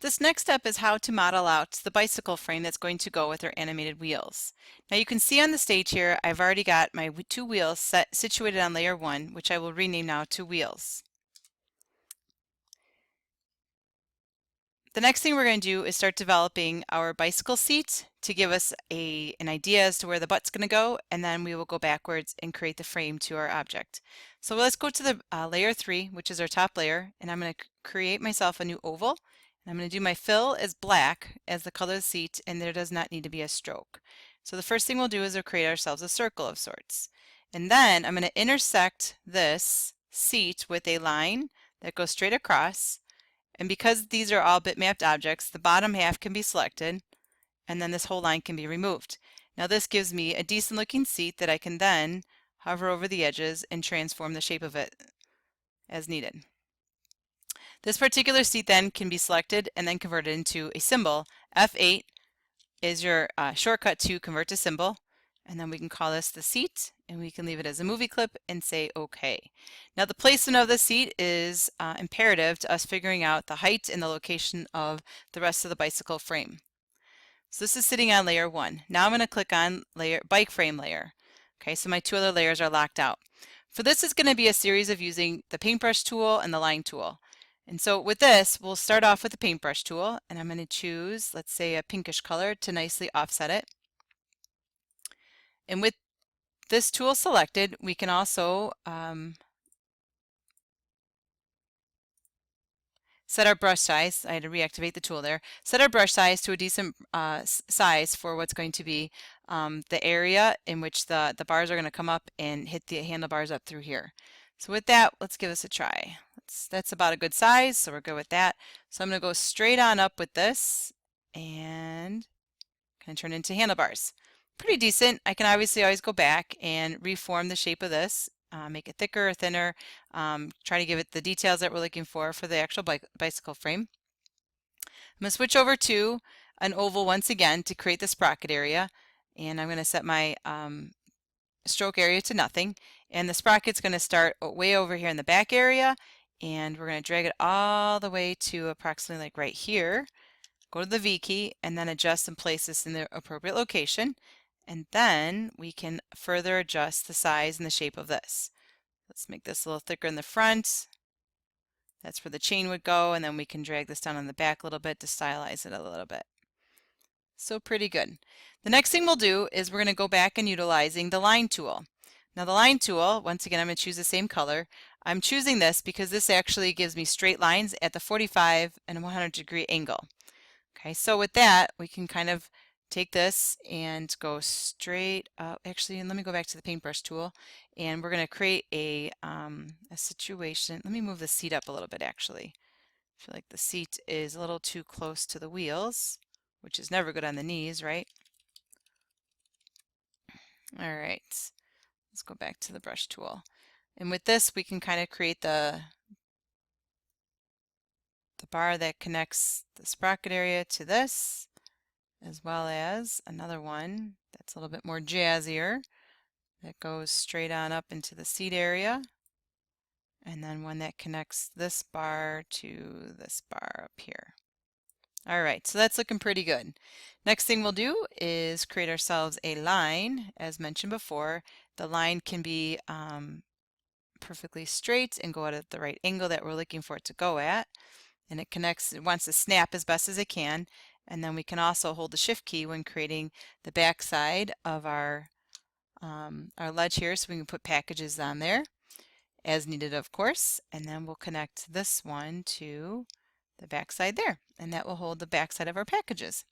This next step is how to model out the bicycle frame that's going to go with our animated wheels. Now you can see on the stage here, I've already got my two wheels situated on layer 1, which I will rename now to wheels. The next thing we're going to do is start developing our bicycle seat to give us an idea as to where the butt's going to go, and then we will go backwards and create the frame to our object. So let's go to the layer 3, which is our top layer, and I'm going to create myself a new oval. And I'm going to do my fill as black as the color of the seat, and there does not need to be a stroke. So the first thing we'll do is we'll create ourselves a circle of sorts. And then I'm going to intersect this seat with a line that goes straight across. And because these are all bitmapped objects, the bottom half can be selected, and then this whole line can be removed. Now this gives me a decent looking seat that I can then hover over the edges and transform the shape of it as needed. This particular seat then can be selected and then converted into a symbol. F8 is your shortcut to convert to symbol. And then we can call this the seat, and we can leave it as a movie clip and say OK. Now the placement of the seat is imperative to us figuring out the height and the location of the rest of the bicycle frame. So this is sitting on layer 1. Now I'm going to click on bike frame layer. Okay, so my two other layers are locked out. For this is going to be a series of using the paintbrush tool and the line tool. And so with this, we'll start off with the paintbrush tool, and I'm going to choose, let's say, a pinkish color to nicely offset it. And with this tool selected, we can also set our brush size. I had to reactivate the tool there. Set our brush size to a decent size for what's going to be the area in which the bars are going to come up and hit the handlebars up through here. So with that, let's give this a try. That's about a good size, so we're good with that. So I'm going to go straight on up with this and kind of turn it into handlebars. Pretty decent. I can obviously always go back and reform the shape of this, make it thicker or thinner, try to give it the details that we're looking for the actual bicycle frame. I'm going to switch over to an oval once again to create the sprocket area, and I'm going to set my stroke area to nothing, and the sprocket's going to start way over here in the back area, and we're going to drag it all the way to approximately like right here. Go to the V key and then adjust and place this in the appropriate location. And then we can further adjust the size and the shape of this. Let's make this a little thicker in the front. That's where the chain would go, and then we can drag this down on the back a little bit to stylize it a little bit. So pretty good. The next thing we'll do is we're going to go back and utilizing the line tool. Now the line tool, once again, I'm going to choose the same color. I'm choosing this because this actually gives me straight lines at the 45 and 100 degree angle. Okay, so with that, we can kind of take this and go straight up. Actually, let me go back to the paintbrush tool, and we're going to create a situation. Let me move the seat up a little bit, actually. I feel like the seat is a little too close to the wheels, which is never good on the knees, right? All right, let's go back to the brush tool. And with this, we can kind of create the bar that connects the sprocket area to this, as well as another one that's a little bit more jazzier that goes straight on up into the seat area, and then one that connects this bar to this bar up here. All right, so that's looking pretty good. Next thing we'll do is create ourselves a line. As mentioned before, the line can be perfectly straight and go out at the right angle that we're looking for it to go at. And it connects, it wants to snap as best as it can. And then we can also hold the shift key when creating the back side of our ledge here, so we can put packages on there as needed, of course. And then we'll connect this one to the back side there, and that will hold the back side of our packages.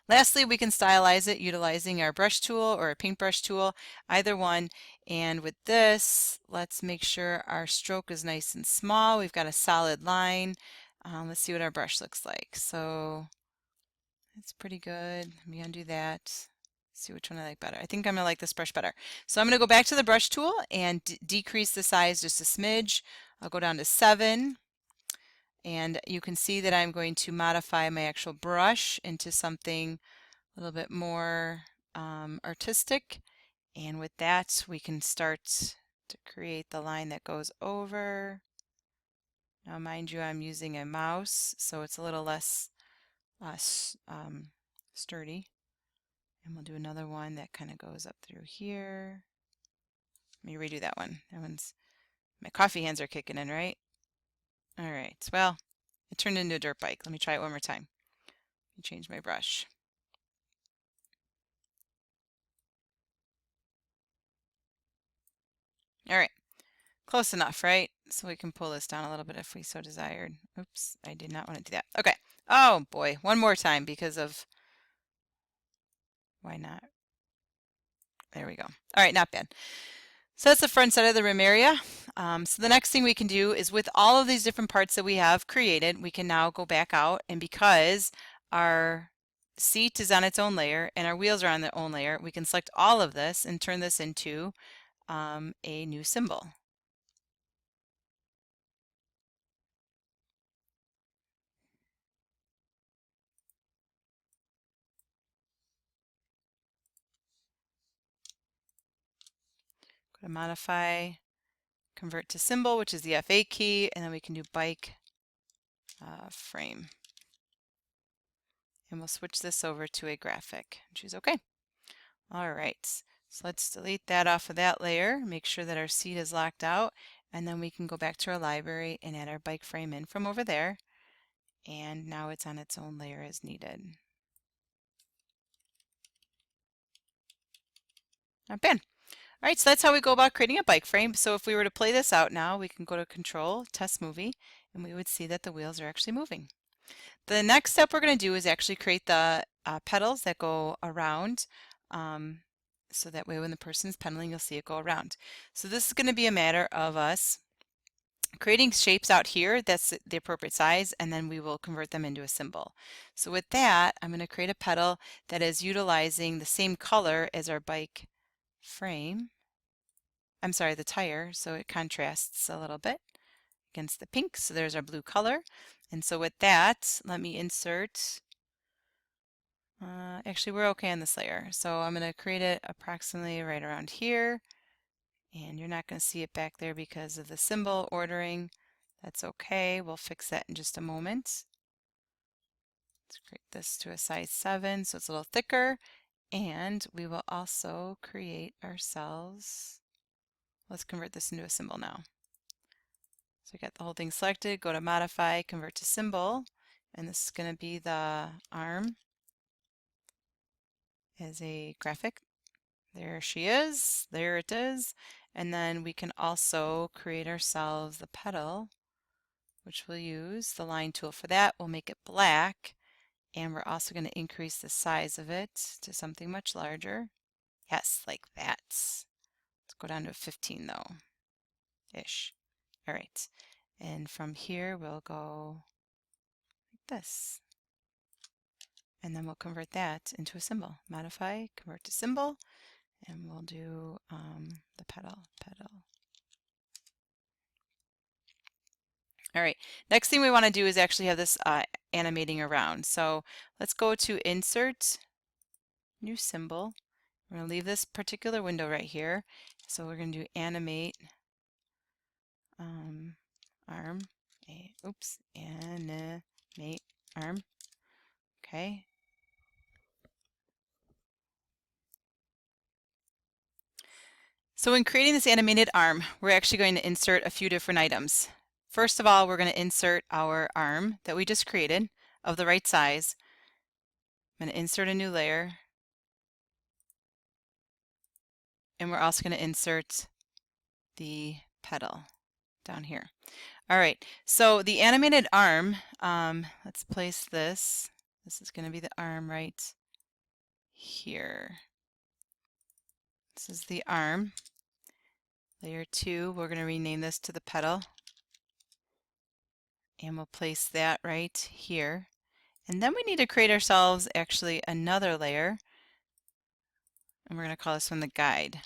Lastly, we can stylize it utilizing our brush tool or a paintbrush tool, either one. And with this, let's make sure our stroke is nice and small. We've got a solid line. Let's see what our brush looks like. So it's pretty good. Let me undo that. See which one I like better. I think I'm going to like this brush better. So I'm going to go back to the brush tool and decrease the size just a smidge. I'll go down to 7. And you can see that I'm going to modify my actual brush into something a little bit more artistic. And with that, we can start to create the line that goes over Now mind you, I'm using a mouse, so it's a little less sturdy. And we'll do another one that kind of goes up through here. Let me redo that one. That one's, my coffee hands are kicking in, right? All right, well, it turned into a dirt bike. Let me try it one more time. Let me change my brush. All right, close enough, right? So we can pull this down a little bit if we so desired. Oops, I did not want to do that. Okay. Oh boy, one more time because of, why not? There we go. All right, not bad. So that's the front side of the rim area. So the next thing we can do is with all of these different parts that we have created, we can now go back out, and because our seat is on its own layer and our wheels are on their own layer, we can select all of this and turn this into a new symbol. Go to modify, convert to symbol, which is the F8 key, and then we can do bike frame. And we'll switch this over to a graphic. Choose OK. All right, so let's delete that off of that layer, make sure that our seat is locked out, and then we can go back to our library and add our bike frame in from over there. And now it's on its own layer as needed. Not bad. All right, so that's how we go about creating a bike frame. So if we were to play this out now, we can go to Control, Test Movie, and we would see that the wheels are actually moving. The next step we're going to do is actually create the pedals that go around. So that way when the person's pedaling, you'll see it go around. So this is going to be a matter of us creating shapes out here that's the appropriate size, and then we will convert them into a symbol. So with that, I'm going to create a pedal that is utilizing the same color as our bike frame. I'm sorry, the tire, so it contrasts a little bit against the pink. So there's our blue color. And so with that, let me insert, actually we're okay on this layer. So I'm going to create it approximately right around here. And you're not going to see it back there because of the symbol ordering. That's okay. We'll fix that in just a moment. Let's create this to a size 7 so it's a little thicker. And we will also create ourselves, let's convert this into a symbol now. So we got the whole thing selected, go to modify, convert to symbol, and this is going to be the arm as a graphic. There she is, there it is. And then we can also create ourselves the pedal, which we'll use the line tool for that. We'll make it black, and we're also going to increase the size of it to something much larger. Yes, like that. Let's go down to 15 though, ish. All right, and from here we'll go like this. And then we'll convert that into a symbol. Modify, convert to symbol, and we'll do the pedal. All right, next thing we want to do is actually have this animating around. So let's go to Insert, New Symbol. We're going to leave this particular window right here. So we're going to do Animate Arm. Animate Arm. Okay. So in creating this animated arm, we're actually going to insert a few different items. First of all, we're going to insert our arm that we just created of the right size. I'm going to insert a new layer. And we're also going to insert the pedal down here. All right, so the animated arm, let's place this. This is going to be the arm right here. This is the arm. Layer 2, we're going to rename this to the pedal. And we'll place that right here. And then we need to create ourselves actually another layer. And we're going to call this one the guide.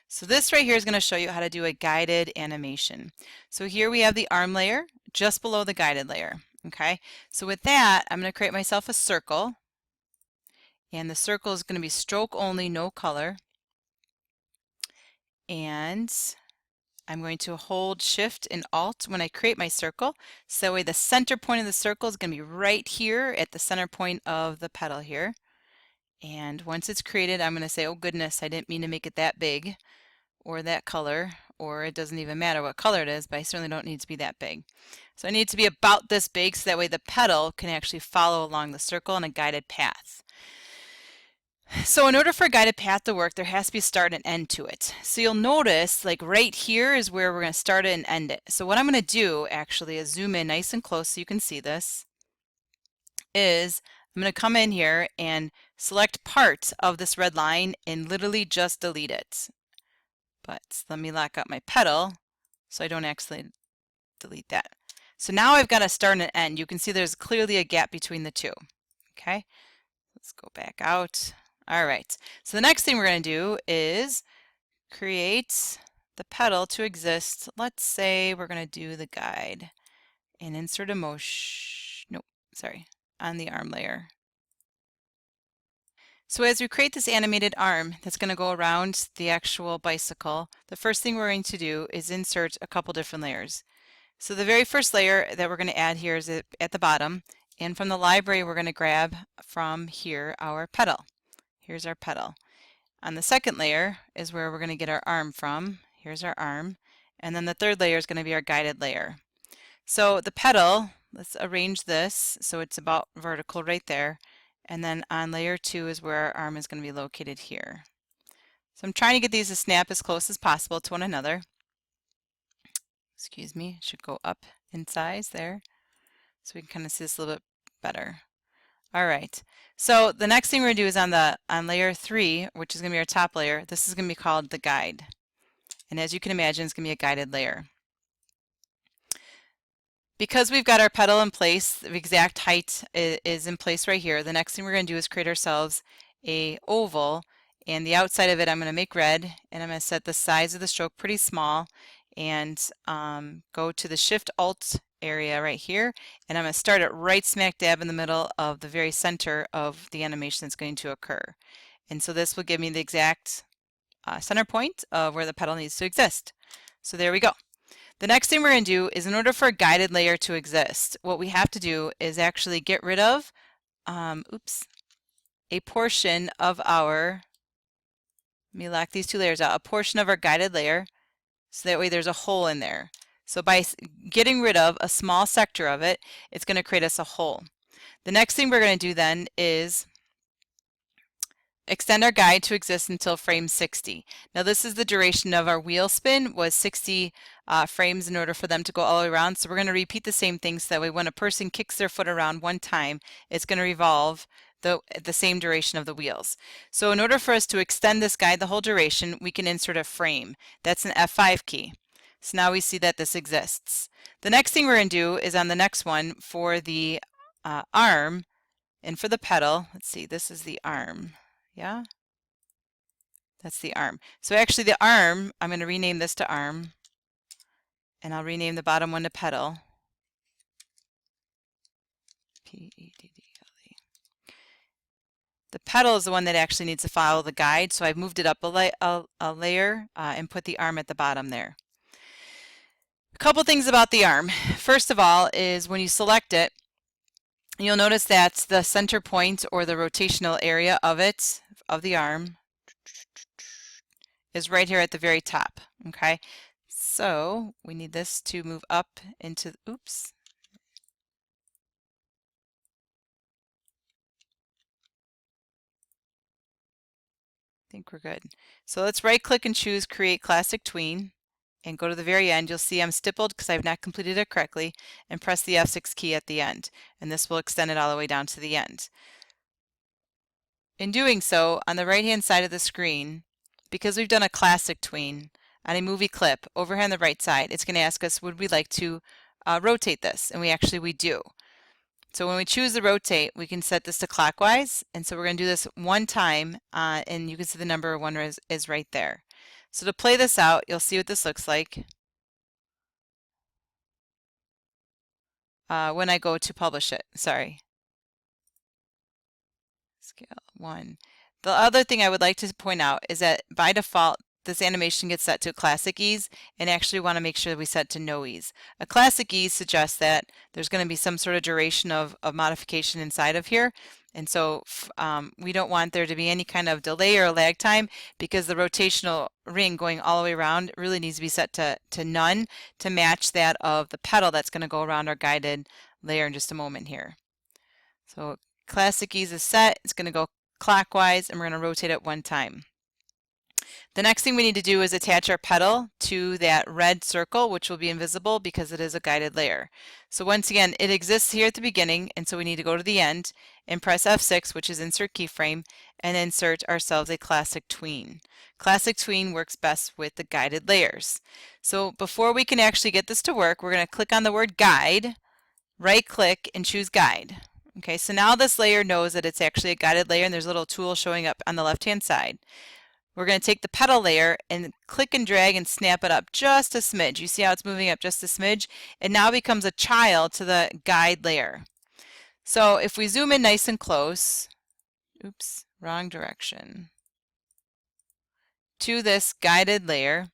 So this right here is going to show you how to do a guided animation. So here we have the arm layer just below the guided layer. Okay, so with that, I'm going to create myself a circle. And the circle is going to be stroke only, no color. And I'm going to hold Shift and Alt when I create my circle. So that way the center point of the circle is going to be right here at the center point of the petal here. And once it's created, I'm going to say, oh goodness, I didn't mean to make it that big or that color, or it doesn't even matter what color it is, but I certainly don't need to be that big. So I need it to be about this big so that way the petal can actually follow along the circle in a guided path. So in order for a guided path to work, there has to be a start and end to it. So you'll notice like right here is where we're going to start it and end it. So what I'm going to do actually is zoom in nice and close so you can see this, is I'm going to come in here and select part of this red line and literally just delete it. But let me lock up my petal so I don't accidentally delete that. So now I've got a start and an end. You can see there's clearly a gap between the two. Okay, let's go back out. All right, so the next thing we're going to do is create the petal to exist. Let's say we're going to do the guide and insert a motion, nope, sorry, on the arm layer. So as we create this animated arm that's going to go around the actual bicycle, the first thing we're going to do is insert a couple different layers. So the very first layer that we're going to add here is at the bottom, and from the library we're going to grab from here our petal. Here's our petal. On the second layer is where we're going to get our arm from. Here's our arm. And then the third layer is going to be our guided layer. So the petal, let's arrange this so it's about vertical right there. And then on layer 2 is where our arm is going to be located here. So I'm trying to get these to snap as close as possible to one another. Excuse me, should go up in size there so we can kind of see this a little bit better. All right, so the next thing we're going to do is on layer 3, which is going to be our top layer. This is going to be called the guide. And as you can imagine, it's going to be a guided layer. Because we've got our petal in place, the exact height is in place right here. The next thing we're going to do is create ourselves a oval, and the outside of it I'm going to make red, and I'm going to set the size of the stroke pretty small, and go to the Shift Alt area right here, and I'm going to start it right smack dab in the middle of the very center of the animation that's going to occur. And so this will give me the exact center point of where the petal needs to exist. So there we go. The next thing we're going to do is, in order for a guided layer to exist, what we have to do is actually get rid of a portion of our, let me lock these two layers out, a portion of our guided layer, so that way there's a hole in there. So by getting rid of a small sector of it, it's going to create us a hole. The next thing we're going to do then is extend our guide to exist until frame 60. Now this is the duration of our wheel spin, was 60 frames in order for them to go all the way around. So we're going to repeat the same thing so that way when a person kicks their foot around one time, it's going to revolve the same duration of the wheels. So in order for us to extend this guide the whole duration, we can insert a frame. That's an F5 key. So now we see that this exists. The next thing we're going to do is on the next one for the arm and for the petal. Let's see, this is the arm. Yeah, that's the arm. So actually the arm, I'm going to rename this to arm, and I'll rename the bottom one to petal. P-E-D-D-L-E. The petal is the one that actually needs to follow the guide, so I've moved it up a layer and put the arm at the bottom there. A couple things about the arm. First of all is when you select it, you'll notice that the center point or the rotational area of it, of the arm, is right here at the very top. Okay, so we need this to move up into, oops. I think we're good. So let's right click and choose Create Classic Tween and go to the very end. You'll see I'm stippled because I've not completed it correctly, and press the F6 key at the end, and this will extend it all the way down to the end. In doing so, on the right hand side of the screen, because we've done a classic tween on a movie clip, over here on the right side, it's going to ask us, would we like to rotate this? And we do. So when we choose the rotate, we can set this to clockwise, and so we're going to do this one time, and you can see the number 1 is right there. So to play this out, you'll see what this looks like when I go to publish it. Sorry. Scale 1. The other thing I would like to point out is that by default, this animation gets set to classic ease, and actually want to make sure that we set to no ease. A classic ease suggests that there's going to be some sort of duration of modification inside of here. And so we don't want there to be any kind of delay or lag time, because the rotational ring going all the way around really needs to be set to none to match that of the petal that's going to go around our guided layer in just a moment here. So classic ease is set. It's going to go clockwise, and we're going to rotate it one time. The next thing we need to do is attach our petal to that red circle, which will be invisible because it is a guided layer. So once again, it exists here at the beginning, and so we need to go to the end and press F6, which is insert keyframe, and insert ourselves a classic tween. Classic tween works best with the guided layers. So before we can actually get this to work, we're going to click on the word guide, right click, and choose guide. Okay, so now this layer knows that it's actually a guided layer, and there's a little tool showing up on the left hand side. We're going to take the petal layer and click and drag and snap it up just a smidge. You see how it's moving up just a smidge? It now becomes a child to the guide layer. So if we zoom in nice and close, oops, wrong direction, to this guided layer,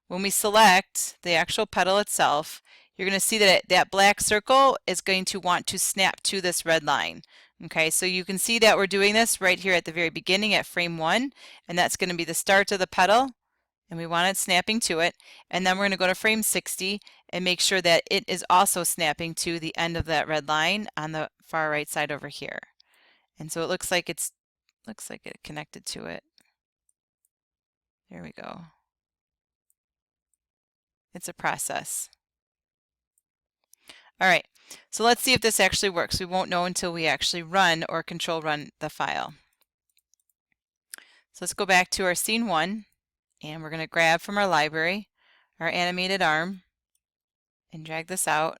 when we select the actual petal itself, you're going to see that that black circle is going to want to snap to this red line. Okay, so you can see that we're doing this right here at the very beginning at frame 1, and that's going to be the start of the petal, and we want it snapping to it. And then we're going to go to frame 60 and make sure that it is also snapping to the end of that red line on the far right side over here. And so it looks like it connected to it. There we go. It's a process. All right, so let's see if this actually works. We won't know until we actually run or control run the file. So let's go back to our scene 1, and we're going to grab from our library our animated arm and drag this out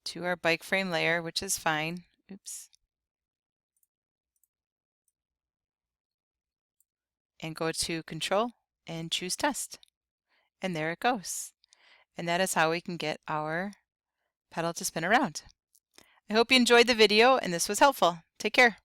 to our bike frame layer, which is fine. Oops. And go to Control and choose Test. And there it goes. And that is how we can get our petal to spin around. I hope you enjoyed the video and this was helpful. Take care.